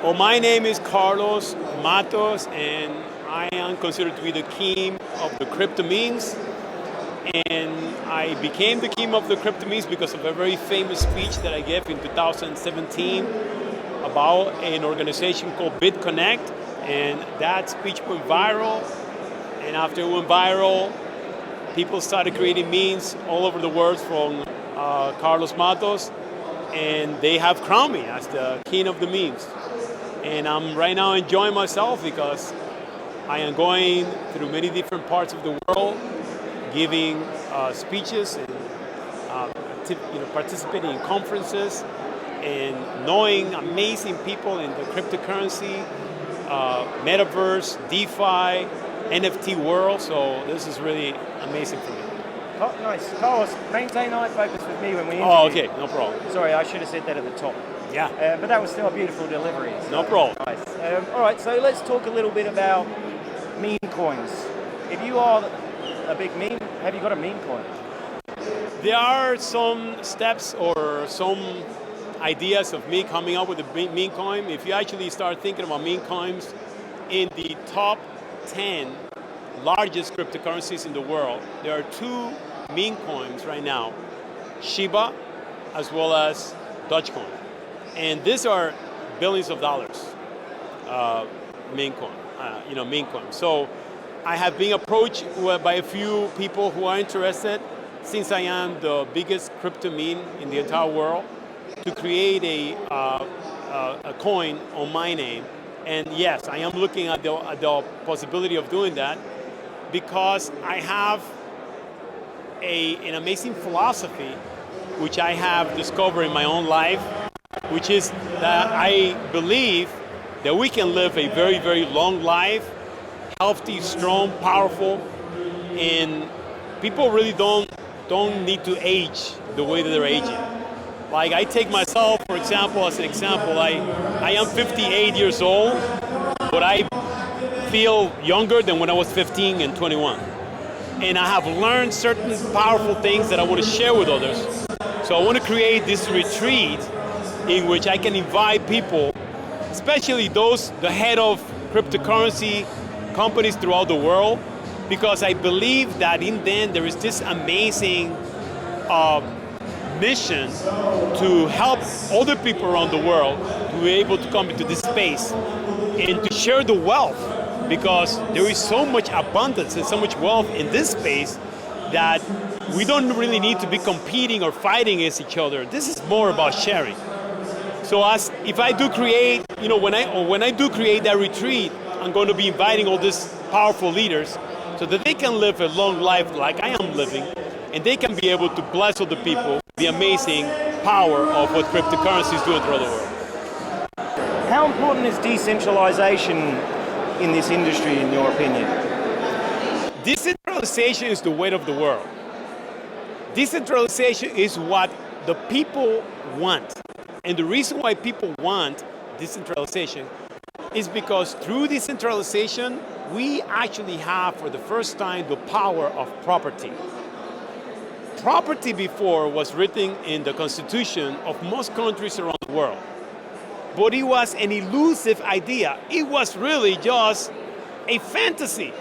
Well, my name is Carlos Matos, and I am considered to be the king of the crypto memes. And I became the king of the crypto memes because of a very famous speech that I gave in 2017 about an organization called Bitconnect. And that speech went viral. And after it went viral, people started creating memes all over the world from Carlos Matos. And they have crowned me as the king of the memes. And I'm right now enjoying myself because I am going through many different parts of the world, giving speeches and participating in conferences and knowing amazing people in the cryptocurrency, metaverse, DeFi, NFT world. So this is really amazing for me. Oh, nice. Carlos, maintain eye focus with me when we interview. Oh, okay, no problem. Sorry, I should have said that at the top. Yeah. But that was still a beautiful delivery. So no problem. Nice. All right, so let's talk a little bit about meme coins. If you are a big meme, have you got a meme coin? There are some steps or some ideas of me coming up with a meme coin. If you actually start thinking about meme coins, in the top 10 largest cryptocurrencies in the world, there are two meme coins right now, Shiba as well as Dogecoin. And these are billions of dollars, meme coin. So I have been approached by a few people who are interested, since I am the biggest crypto meme in the entire world, to create a coin on my name. And yes, I am looking at the possibility of doing that because I have an amazing philosophy which I have discovered in my own life, which is that I believe that we can live a very, very long life, healthy, strong, powerful, and people really don't need to age the way that they're aging. Like I take myself, for example, as an example, I am 58 years old, but I feel younger than when I was 15 and 21. And I have learned certain powerful things that I want to share with others. So I want to create this retreat in which I can invite people, especially the head of cryptocurrency companies throughout the world, because I believe that in them there is this amazing mission to help other people around the world to be able to come into this space and to share the wealth, because there is so much abundance and so much wealth in this space that we don't really need to be competing or fighting against each other. This is more about sharing. So if I do create, when I do create that retreat, I'm going to be inviting all these powerful leaders so that they can live a long life like I am living, and they can be able to bless other people with the amazing power of what cryptocurrency is doing throughout the world. How important is decentralization in this industry, in your opinion? Decentralization is the weight of the world. Decentralization is what the people want. And the reason why people want decentralization is because through decentralization, we actually have, for the first time, the power of property. Property before was written in the constitution of most countries around the world. But it was an elusive idea. It was really just a fantasy.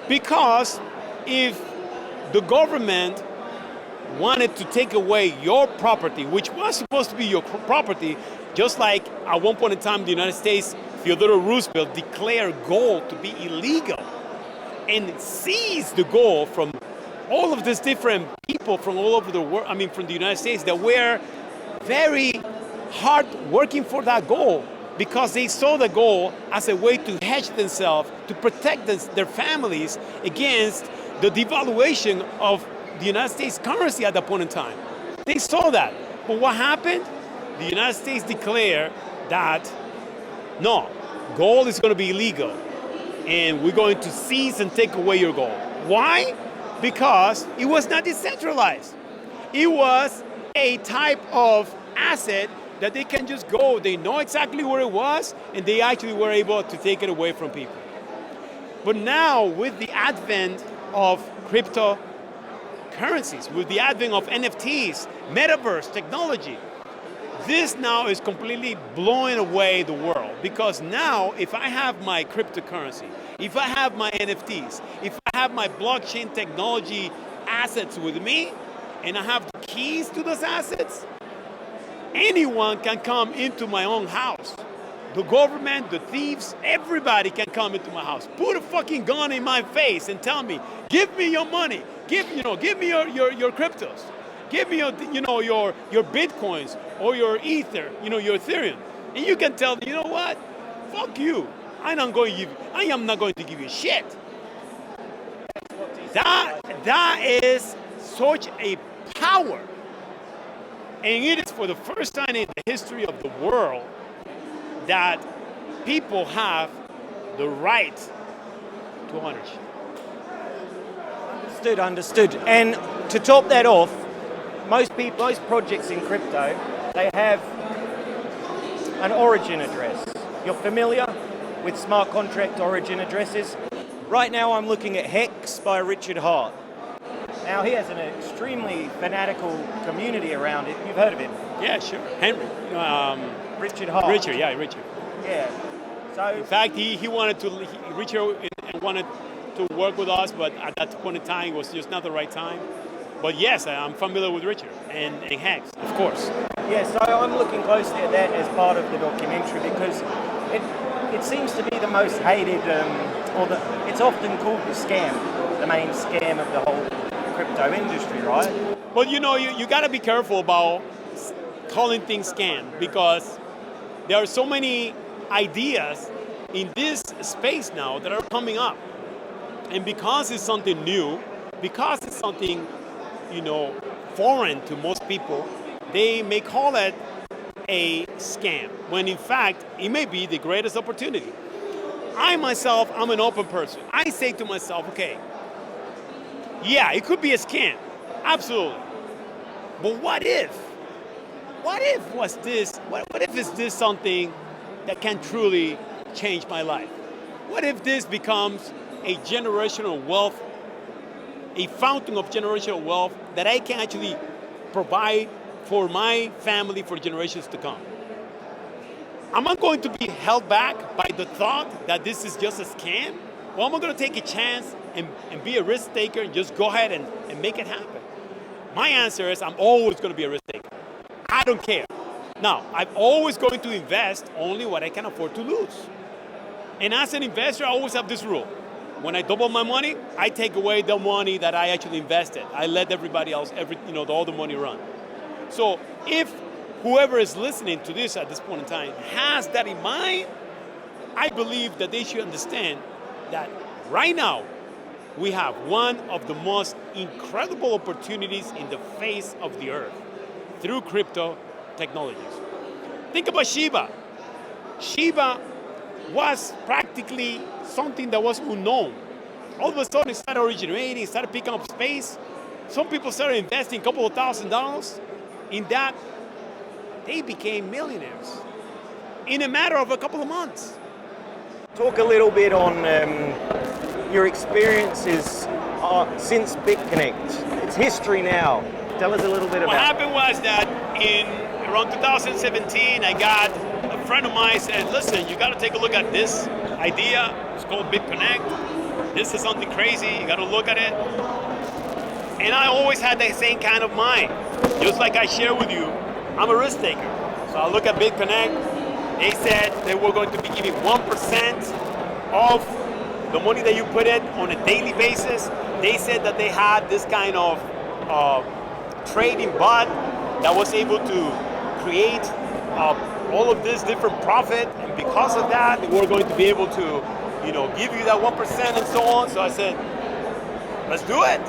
Because if the government wanted to take away your property, which was supposed to be your property, just like at one point in time the United States, Theodore Roosevelt declared gold to be illegal and seized the gold from all of these different people from all over the world, from the United States, that were very hard working for that goal because they saw the gold as a way to hedge themselves, to protect their families against the devaluation of the United States currency at that point in time. They saw that. But what happened? The United States declared that, no, gold is going to be illegal and we're going to seize and take away your gold. Why? Because it was not decentralized. It was a type of asset that they can just go, they know exactly where it was, and they actually were able to take it away from people. But now, with the advent of cryptocurrencies, with the advent of NFTs, metaverse technology, This now is completely blowing away the world, because now if I have my cryptocurrency, if I have my NFTs, if I have my blockchain technology assets with me, and I have the keys to those assets, anyone can come into my own house. The government, the thieves, everybody can come into my house. Put a fucking gun in my face and tell me, give me your money. Give me your cryptos. Give me your Bitcoins or your Ether, your Ethereum. And you can tell them, you know what? Fuck you. I am not going to give you shit. That is such a power. And it is for the first time in the history of the world that people have the right to ownership. Understood. And to top that off, most projects in crypto, they have an origin address. You're familiar with smart contract origin addresses? Right now I'm looking at Hex by Richard Hart. Now he has an extremely fanatical community around it. You've heard of him? Yeah, sure. Henry. Richard Hart. Richard. Yeah. So in fact, Richard wanted to work with us, but at that point in time, it was just not the right time. But yes, I'm familiar with Richard and Hex, of course. Yeah, so I'm looking closely at that as part of the documentary because it seems to be the most hated, it's often called the scam, the main scam of the whole crypto industry, right? But you got to be careful about calling things scam, because there are so many ideas in this space now that are coming up. And because it's something new, because it's something, foreign to most people, they may call it a scam, when in fact, it may be the greatest opportunity. I myself, I'm an open person. I say to myself, okay, yeah, it could be a scam, absolutely. But what if is this something that can truly change my life? What if this becomes a generational wealth, a fountain of generational wealth that I can actually provide for my family for generations to come? Am I going to be held back by the thought that this is just a scam? Or am I going to take a chance and be a risk taker and just go ahead and make it happen? My answer is I'm always going to be a risk taker. I don't care. Now, I'm always going to invest only what I can afford to lose. And as an investor, I always have this rule. When I double my money, I take away the money that I actually invested. I let everybody else, all the money run. So if whoever is listening to this at this point in time has that in mind, I believe that they should understand that right now, we have one of the most incredible opportunities in the face of the earth through crypto technologies. Think about Shiba. Shiba was practically something that was unknown. All of a sudden it started originating, it started picking up space. Some people started investing a couple of $1,000s. In that, they became millionaires in a matter of a couple of months. Talk a little bit on your experiences since Bitconnect. It's history now. Tell us a little bit about it. What happened was that in around 2017, I got a friend of mine said, listen, you got to take a look at this idea. It's called Bitconnect. This is something crazy. You got to look at it. And I always had that same kind of mind. Just like I share with you, I'm a risk taker. So I look at Bitconnect. They said they were going to be giving 1% of the money that you put in on a daily basis. They said that they had this kind of trading bot that was able to create all of this different profit, and because of that, they were going to be able to, give you that 1% and so on. So I said, let's do it.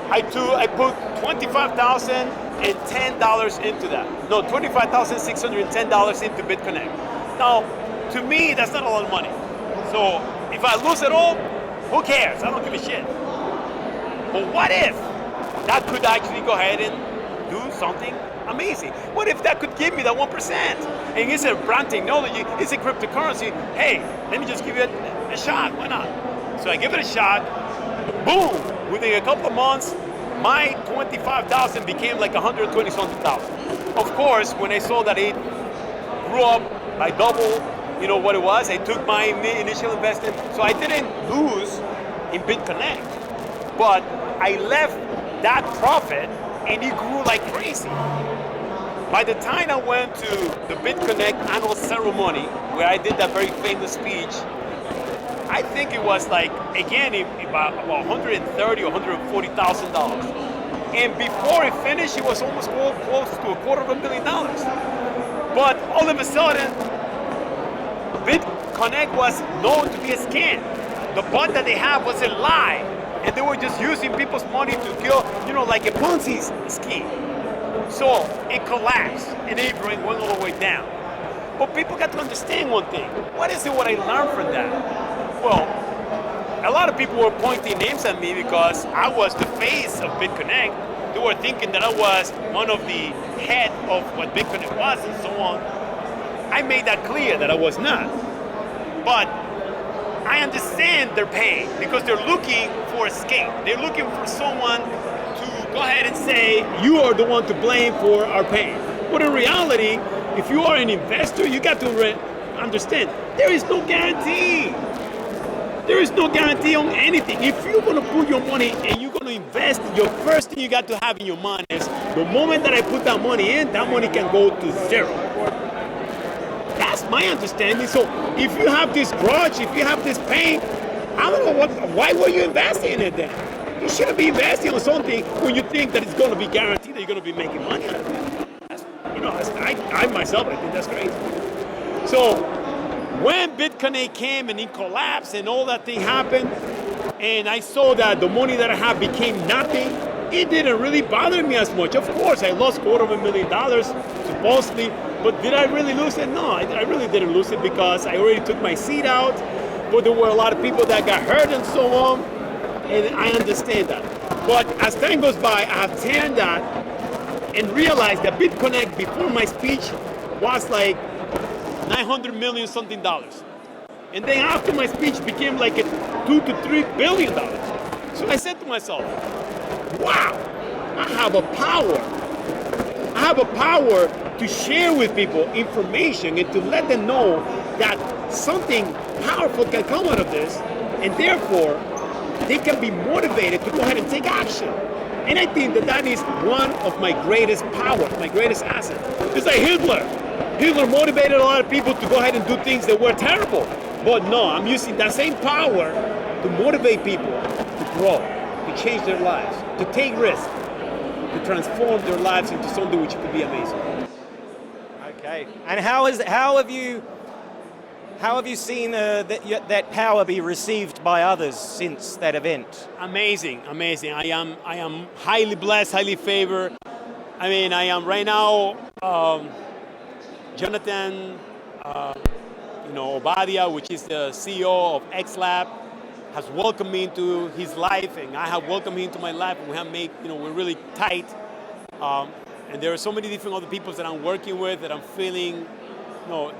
I put $25,010 into that. No, $25,610 into Bitconnect. Now, to me, that's not a lot of money. So if I lose it all, who cares? I don't give a shit. But what if that could actually go ahead and do something amazing? What if that could give me that 1%? And it's a brand technology, it's a cryptocurrency. Hey, let me just give it a shot. Why not? So I give it a shot. Boom! Within a couple of months, my 25,000 became like 120 something thousand. of course, when I saw that it grew up by double, what it was, I took my initial investment. So I didn't lose in Bitconnect, but I left that profit and it grew like crazy. By the time I went to the Bitconnect annual ceremony, where I did that very famous speech, I think it was like, again, about $130,000 or $140,000. And before it finished, it was almost close to $250,000. But all of a sudden, Bitconnect was known to be a scam. The bot that they have was a lie. And they were just using people's money to kill, like a Ponzi scheme. So it collapsed and it went all the way down. But people got to understand one thing. What is it what I learned from that? Well, a lot of people were pointing names at me because I was the face of Bitconnect. They were thinking that I was one of the head of what Bitconnect was and so on. I made that clear that I was not. But I understand their pain because they're looking for escape. They're looking for someone to go ahead and say, you are the one to blame for our pain. But in reality, if you are an investor, you got to understand, there is no guarantee. There is no guarantee on anything. If you're going to put your money and you're going to invest, your first thing you got to have in your mind is, the moment that I put that money in, that money can go to zero. That's my understanding. So if you have this grudge, if you have this pain, I don't know why were you investing in it then? You shouldn't be investing on something when you think that it's going to be guaranteed that you're going to be making money out of it. I myself, I think that's crazy. So when Bitconnect came and it collapsed and all that thing happened, and I saw that the money that I had became nothing, it didn't really bother me as much. Of course, I lost $250,000, supposedly, but did I really lose it? No, I really didn't lose it because I already took my seat out, but there were a lot of people that got hurt and so on, and I understand that. But as time goes by, I have turned that and realized that Bitconnect before my speech was like $900 million something dollars. And then after my speech became like a $2 to $3 billion. So I said to myself, wow, I have a power. I have a power to share with people information and to let them know that something powerful can come out of this, and therefore they can be motivated to go ahead and take action. And I think that that is one of my greatest powers, my greatest asset. It's like Hitler. Hitler motivated a lot of people to go ahead and do things that were terrible. But no, I'm using that same power to motivate people to grow, to change their lives, to take risks, to transform their lives into something which could be amazing. Okay. And how have you seen that power be received by others since that event? Amazing. I am highly blessed, highly favored. I mean, I am right now. Jonathan, Obadia, which is the CEO of XLab, has welcomed me into his life, and I have welcomed him into my life. We have made, we're really tight. And there are so many different other people that I'm working with that I'm feeling,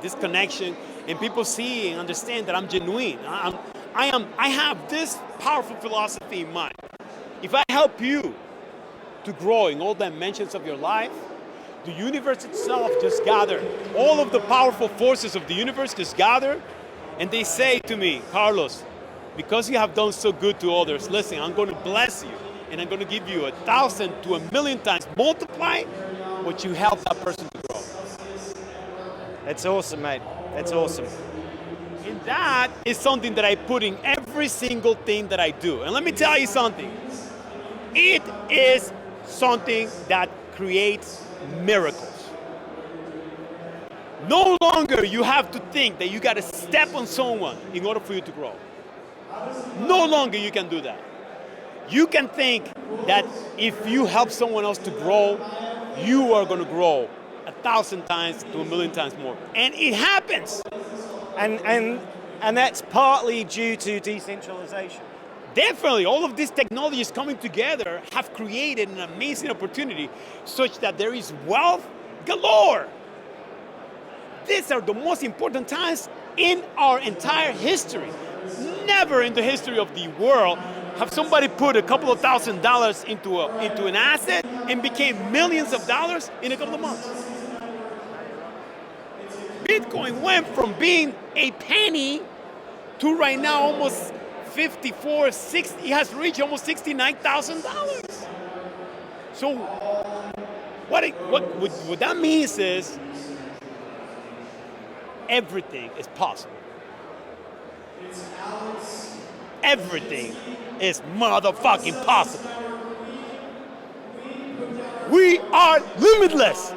this connection, and people see and understand that I'm genuine. I have this powerful philosophy in mind. If I help you to grow in all dimensions of your life, the universe itself just gathered. All of the powerful forces of the universe just gather, and they say to me, Carlos, because you have done so good to others, listen, I'm going to bless you, and I'm going to give you 1,000 to 1,000,000 times multiply what you help that person to grow. That's awesome, mate. That's awesome. And that is something that I put in every single thing that I do. And let me tell you something. It is something that creates miracles. No longer you have to think that you got to step on someone in order for you to grow. No longer you can do that. You can think that if you help someone else to grow, you are going to grow 1,000 times to 1,000,000 times more. And it happens. And that's partly due to decentralization. Definitely, all of these technologies coming together have created an amazing opportunity such that there is wealth galore. These are the most important times in our entire history. Never in the history of the world Have somebody put a couple of $1,000 into an asset and became millions of dollars in a couple of months. Bitcoin went from being a penny to right now almost 54, 60. It has reached almost $69,000. So what that means is everything is possible. Everything is motherfucking possible. We are limitless.